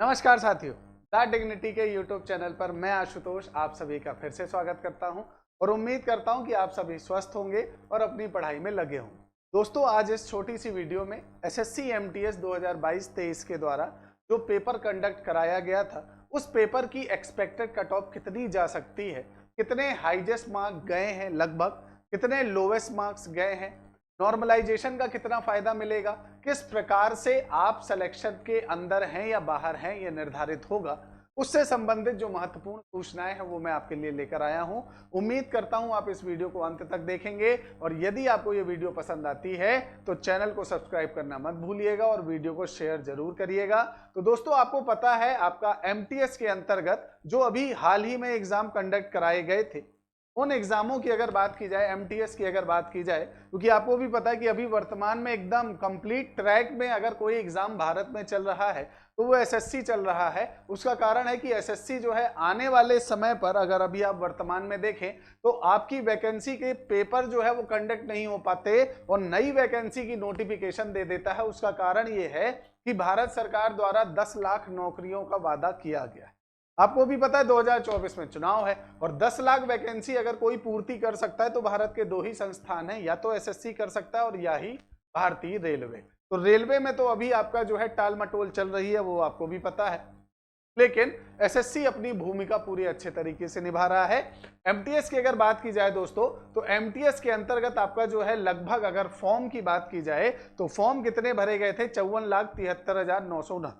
नमस्कार साथियों, the dignity के यूट्यूब चैनल पर मैं आशुतोष आप सभी का फिर से स्वागत करता हूं और उम्मीद करता हूं कि आप सभी स्वस्थ होंगे और अपनी पढ़ाई में लगे होंगे। दोस्तों, आज इस छोटी सी वीडियो में एसएससी एमटीएस 2022-23 के द्वारा जो पेपर कंडक्ट कराया गया था, उस पेपर की एक्सपेक्टेड कट ऑफ कितनी जा सकती है, कितने हाईएस्ट मार्क गए हैं, लगभग कितने लोवेस्ट मार्क्स गए हैं, नॉर्मलाइजेशन का कितना फायदा मिलेगा, किस प्रकार से आप सिलेक्शन के अंदर हैं या बाहर हैं ये निर्धारित होगा, उससे संबंधित जो महत्वपूर्ण सूचनाएं हैं वो मैं आपके लिए लेकर आया हूं। उम्मीद करता हूं आप इस वीडियो को अंत तक देखेंगे और यदि आपको ये वीडियो पसंद आती है तो चैनल को सब्सक्राइब करना मत भूलिएगा और वीडियो को शेयर जरूर करिएगा। तो दोस्तों, आपको पता है आपका एमटीएस के अंतर्गत जो अभी हाल ही में एग्जाम कंडक्ट कराए गए थे, उन एग्जामों की अगर बात की जाए, एमटीएस की अगर बात की जाए, क्योंकि आपको भी पता है कि अभी वर्तमान में एकदम कंप्लीट ट्रैक में अगर कोई एग्जाम भारत में चल रहा है तो वो एसएससी चल रहा है। उसका कारण है कि एसएससी जो है आने वाले समय पर अगर अभी आप वर्तमान में देखें तो आपकी वैकेंसी के पेपर जो है वो कंडक्ट नहीं हो पाते और नई वैकेंसी की नोटिफिकेशन दे देता है। उसका कारण ये है कि भारत सरकार द्वारा 10 लाख नौकरियों का वादा किया गया है। आपको भी पता है 2024 में चुनाव है और 10 लाख वैकेंसी अगर कोई पूर्ति कर सकता है तो भारत के दो ही संस्थान हैं, या तो एसएससी कर सकता है और या ही भारतीय रेलवे। तो रेलवे में तो अभी आपका जो है टाल मटोल चल रही है, वो आपको भी पता है, लेकिन एसएससी अपनी भूमिका पूरी अच्छे तरीके से निभा रहा है। एमटीएस की अगर बात की जाए दोस्तों, तो एमटीएस के अंतर्गत आपका जो है लगभग अगर फॉर्म की बात की जाए तो फॉर्म कितने भरे गए थे? 54,73,969,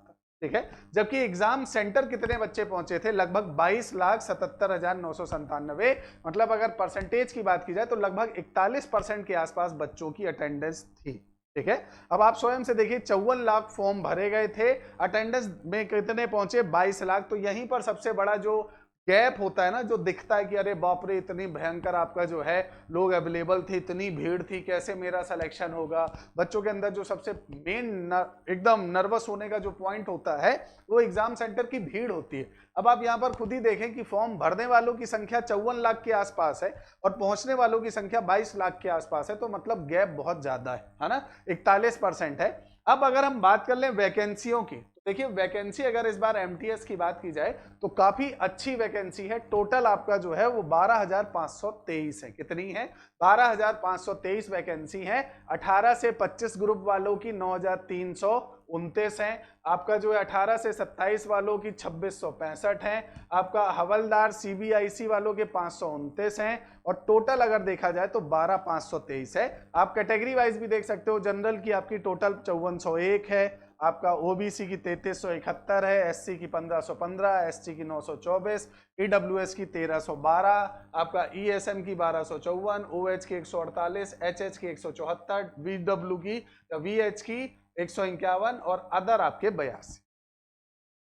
ठीक है। जबकि एग्जाम सेंटर कितने बच्चे पहुंचे थे? लगभग 22,77,997। मतलब अगर परसेंटेज की बात की जाए तो लगभग 41% के आसपास बच्चों की अटेंडेंस थी, ठीक है। अब आप स्वयं से देखिए, 54 लाख फॉर्म भरे गए थे, अटेंडेंस में कितने पहुंचे? 22 लाख। तो यहीं पर सबसे बड़ा जो गैप होता है ना, जो दिखता है कि अरे बाप रे, इतनी भयंकर आपका जो है लोग अवेलेबल थे, इतनी भीड़ थी, कैसे मेरा सिलेक्शन होगा। बच्चों के अंदर जो सबसे मेन एकदम नर्वस होने का जो पॉइंट होता है वो एग्जाम सेंटर की भीड़ होती है। अब आप यहाँ पर खुद ही देखें कि फॉर्म भरने वालों की संख्या 54 लाख के आसपास है और पहुंचने वालों की संख्या 22 लाख के आसपास है, तो मतलब गैप बहुत ज्यादा है ना, 41% है। अब अगर हम बात कर लें वैकेंसियों की, तो देखिए वैकेंसी अगर इस बार एमटीएस की बात की जाए तो काफी अच्छी वैकेंसी है। टोटल आपका जो है वो 12,523 है। कितनी है? 12,523 वैकेंसी है। 18 से 25 ग्रुप वालों की 9,329 है। आपका जो है 18 से 27 वालों की 2,665 है। आपका हवलदार सीबीआईसी वालों के 529 हैं और टोटल अगर देखा जाए तो 12,523 है। आप कैटेगरी वाइज भी देख सकते हो, जनरल की आपकी टोटल 5,401 है, आपका ओबीसी की 3,371 है, एससी की 1,515, एसटी की 924, ईडब्ल्यूएस की 1,312, आपका ईएसएम की 1,254, ओएच की 148, एचएच की 174, वीडब्ल्यू की वीएच की 151 और अदर आपके 82।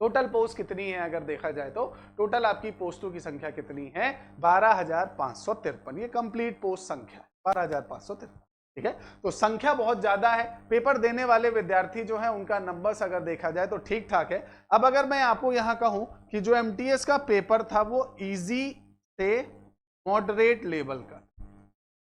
टोटल पोस्ट कितनी है अगर देखा जाए तो टोटल आपकी पोस्टों की संख्या कितनी है? 12,553। ये कंप्लीट पोस्ट संख्या है 12,553, ठीक है। तो संख्या बहुत ज्यादा है। पेपर देने वाले विद्यार्थी जो है उनका नंबर्स अगर देखा जाए तो ठीक ठाक है। अब अगर मैं आपको यहां कहूं कि जो एमटीएस का पेपर था वो इजी से मॉडरेट लेवल का,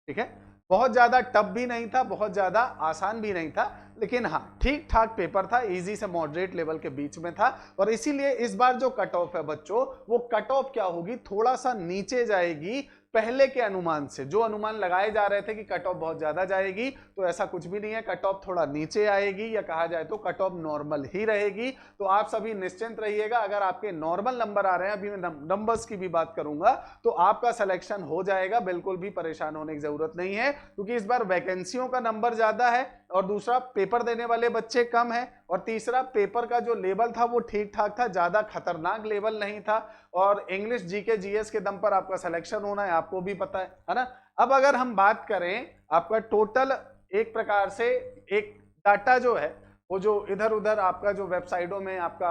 ठीक है। बहुत ज्यादा टफ भी नहीं था, बहुत ज्यादा आसान भी नहीं था, लेकिन हाँ ठीक ठाक पेपर था, इजी से मॉडरेट लेवल के बीच में था। और इसीलिए इस बार जो कट ऑफ है बच्चों, वो कट ऑफ क्या होगी? थोड़ा सा नीचे जाएगी पहले के अनुमान से। जो अनुमान लगाए जा रहे थे कि कट ऑफ बहुत ज्यादा जाएगी, तो ऐसा कुछ भी नहीं है। कट ऑफ थोड़ा नीचे आएगी, या कहा जाए तो कट ऑफ नॉर्मल ही रहेगी। तो आप सभी निश्चिंत रहिएगा, अगर आपके नॉर्मल नंबर आ रहे हैं, अभी मैं नंबर्स की भी बात करूंगा, तो आपका सिलेक्शन हो जाएगा। बिल्कुल भी परेशान होने की जरूरत नहीं है, क्योंकि इस बार वैकेंसियों का नंबर ज्यादा है और दूसरा पेपर देने वाले बच्चे कम है और तीसरा पेपर का जो लेवल था वो ठीक ठाक था, ज्यादा खतरनाक लेवल नहीं था। और इंग्लिश जीके जीएस के दम पर आपका सिलेक्शन होना है, आपको भी पता है ना। अब अगर हम बात करें आपका टोटल, एक प्रकार से एक डाटा जो है वो जो इधर उधर आपका जो वेबसाइटों में आपका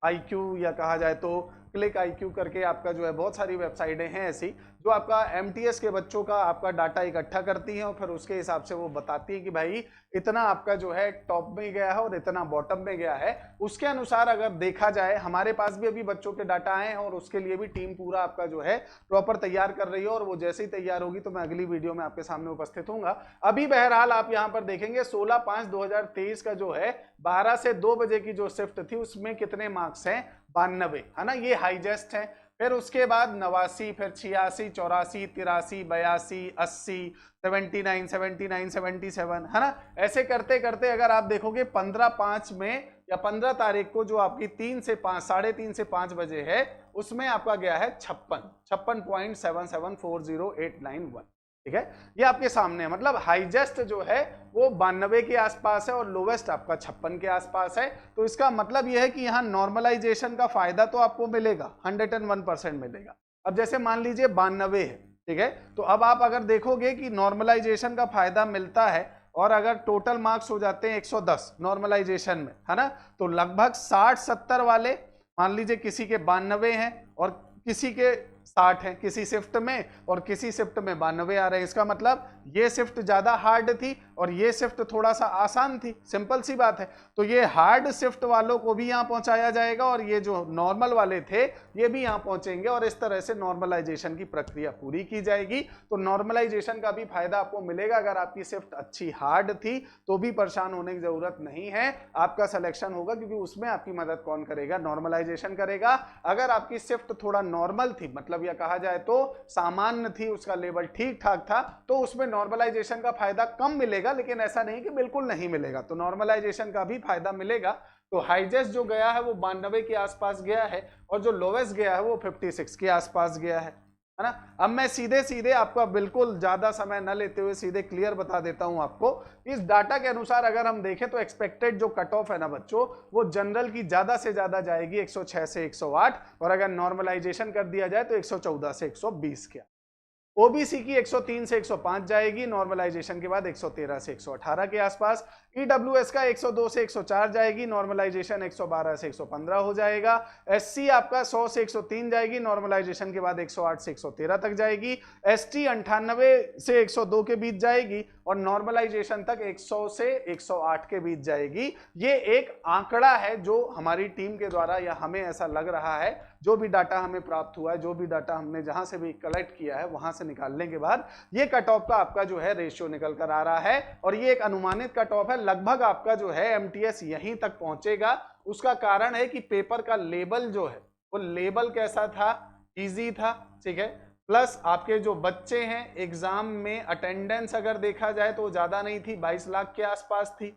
आईक्यू या कहा जाए तो क्लिक IQ करके आपका जो है बहुत सारी वेबसाइटें हैं ऐसी जो आपका MTS के बच्चों का आपका डाटा इकट्ठा करती हैं और फिर उसके हिसाब से वो बताती है कि भाई इतना आपका जो है टॉप में गया है और इतना बॉटम में गया है। उसके अनुसार अगर देखा जाए, हमारे पास भी अभी बच्चों के डाटा आए हैं और उसके लिए भी टीम पूरा आपका जो है प्रॉपर तैयार कर रही है और वो जैसे ही तैयार होगी तो मैं अगली वीडियो में आपके सामने उपस्थित हूंगा। अभी बहरहाल आप यहाँ पर देखेंगे 16/5/2023 का जो है 12 से 2 बजे की जो शिफ्ट थी उसमें कितने मार्क्स हैं, 92 है ना, ये हाईजेस्ट है। फिर उसके बाद 89, फिर 86, 84, 83, 82, 80, 79, 79, 77 है ना। ऐसे करते करते अगर आप देखोगे 15/5 में या 15 तारीख को जो आपकी 3 से 5, 3:30 से 5 बजे है उसमें आपका गया है 56.774089 ठीक है। ये आपके सामने है, मतलब हाईजेस्ट जो है वो 92 के आसपास है और लोवेस्ट आपका 56 के आसपास है। तो इसका मतलब यह है कि यहाँ नॉर्मलाइजेशन का फायदा तो आपको मिलेगा, 101% मिलेगा। अब जैसे मान लीजिए 92 है, ठीक है, तो अब आप अगर देखोगे कि नॉर्मलाइजेशन का फायदा मिलता है और अगर टोटल मार्क्स हो जाते हैं 110 नॉर्मलाइजेशन में, है ना, तो लगभग 60-70 वाले मान लीजिए किसी के 92 हैं और किसी के 60 है, किसी शिफ्ट में और किसी शिफ्ट में 92 आ रहे हैं। इसका मतलब ये शिफ्ट ज्यादा हार्ड थी और ये शिफ्ट थोड़ा सा आसान थी, सिंपल सी बात है। तो ये हार्ड शिफ्ट वालों को भी यहाँ पहुंचाया जाएगा और ये जो नॉर्मल वाले थे ये भी यहाँ पहुंचेंगे और इस तरह से नॉर्मलाइजेशन की प्रक्रिया पूरी की जाएगी। तो नॉर्मलाइजेशन का भी फायदा आपको मिलेगा। अगर आपकी शिफ्ट अच्छी हार्ड थी तो भी परेशान होने की जरूरत नहीं है, आपका सिलेक्शन होगा, क्योंकि उसमें आपकी मदद कौन करेगा, नॉर्मलाइजेशन करेगा। अगर आपकी शिफ्ट थोड़ा नॉर्मल थी, मतलब यह कहा जाए तो सामान्य थी, उसका लेवल ठीक ठाक था, तो उसमें नॉर्मलाइजेशन का फायदा कम मिलेगा, लेकिन ऐसा नहीं कि बिल्कुल नहीं मिलेगा, तो नॉर्मलाइजेशन का भी फायदा मिलेगा। तो हाईजेस्ट जो गया है वो 92 के आसपास गया है और जो लोवेस्ट गया है वो 56 के आसपास गया है ना। अब मैं सीधे सीधे आपका बिल्कुल ज्यादा समय न लेते हुए सीधे क्लियर बता देता हूं आपको। इस डाटा के अनुसार अगर हम देखें तो एक्सपेक्टेड जो कट ऑफ है ना बच्चों, वो जनरल की ज्यादा से ज्यादा जाएगी 106 से 108 और अगर नॉर्मलाइजेशन कर दिया जाए तो 114 से 120 के। ओबीसी की 103 से 105 जाएगी, नॉर्मलाइजेशन के बाद 113 से 118 के आसपास। ईडब्ल्यूएस का 102 से 104 जाएगी, नॉर्मलाइजेशन 112 से 115 हो जाएगा। एससी आपका 100 से 103 जाएगी, नॉर्मलाइजेशन के बाद 108 से 113 तक जाएगी। एसटी 98 से 102 के बीच जाएगी और नॉर्मलाइजेशन तक 100 से 108 के बीच जाएगी। ये एक आंकड़ा है जो हमारी टीम के द्वारा, या हमें ऐसा लग रहा है, जो भी डाटा हमें प्राप्त हुआ है, जो भी डाटा हमने जहां से भी कलेक्ट किया है वहां से निकालने के बाद ये कट ऑफ का आपका जो है रेशियो निकल कर आ रहा है और ये एक अनुमानित कट ऑफ है। लगभग आपका जो है एमटीएस यहीं तक पहुंचेगा। उसका कारण है कि पेपर का लेबल जो है वो लेबल कैसा था, इजी था, ठीक है, प्लस आपके जो बच्चे हैं एग्जाम में अटेंडेंस अगर देखा जाए तो ज्यादा नहीं थी, 22 लाख के आसपास थी,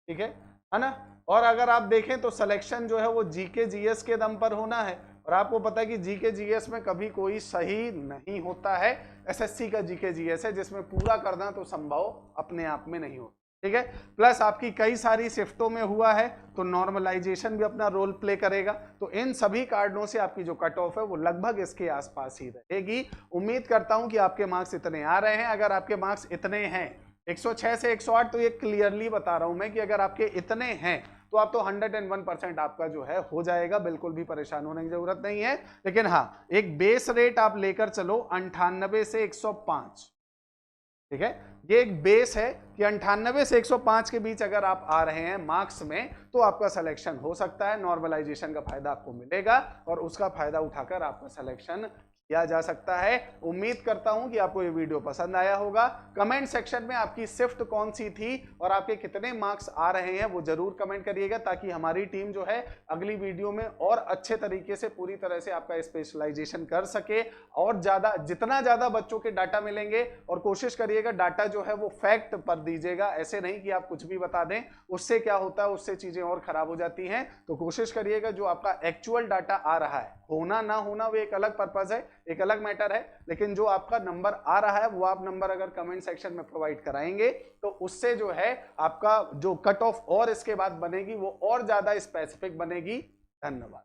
ठीक है ना। और अगर आप देखें तो सिलेक्शन जो है वो जीके जीएस के दम पर होना है और आपको पता है कि जीके जीएस में कभी कोई सही नहीं होता है। एसएससी का जीके जीएस है जिसमें पूरा करना तो संभव अपने आप में नहीं होता, ठीक है। प्लस आपकी कई सारी शिफ्टों में हुआ है तो नॉर्मलाइजेशन भी अपना रोल प्ले करेगा। तो इन सभी कारणों से आपकी जो कट ऑफ है वो लगभग इसके आसपास ही रहेगी। उम्मीद करता हूं कि आपके मार्क्स इतने आ रहे हैं। अगर आपके मार्क्स इतने हैं 106 से 108, तो ये क्लियरली बता रहा हूं मैं कि अगर आपके इतने हैं तो आप तो 101% आपका जो है हो जाएगा, बिल्कुल भी परेशान होने की जरूरत नहीं है। लेकिन हाँ, एक बेस रेट आप लेकर चलो 98 से 105, ठीक है। ये एक बेस है कि 98 से 105 के बीच अगर आप आ रहे हैं मार्क्स में तो आपका सिलेक्शन हो सकता है। नॉर्मलाइजेशन का फायदा आपको मिलेगा और उसका फायदा उठाकर आपका सिलेक्शन किया जा सकता है। उम्मीद करता हूं कि आपको ये वीडियो पसंद आया होगा। कमेंट सेक्शन में आपकी शिफ्ट कौन सी थी और आपके कितने मार्क्स आ रहे हैं वो जरूर कमेंट करिएगा, ताकि हमारी टीम जो है अगली वीडियो में और अच्छे तरीके से पूरी तरह से आपका स्पेशलाइजेशन कर सके और जितना ज्यादा बच्चों के डाटा मिलेंगे। और कोशिश करिएगा डाटा जो है वो फैक्ट पर दीजिएगा, ऐसे नहीं कि आप कुछ भी बता दें, उससे क्या होता है, उससे चीजें और खराब हो जाती हैं। तो कोशिश करिएगा जो आपका एक्चुअल डाटा आ रहा है, होना ना होना वो एक अलग पर्पज है, एक अलग मैटर है, लेकिन जो आपका नंबर आ रहा है वो आप नंबर अगर कमेंट सेक्शन में प्रोवाइड कराएंगे तो उससे जो है आपका जो कट ऑफ और इसके बाद बनेगी वो और ज्यादा स्पेसिफिक बनेगी। धन्यवाद।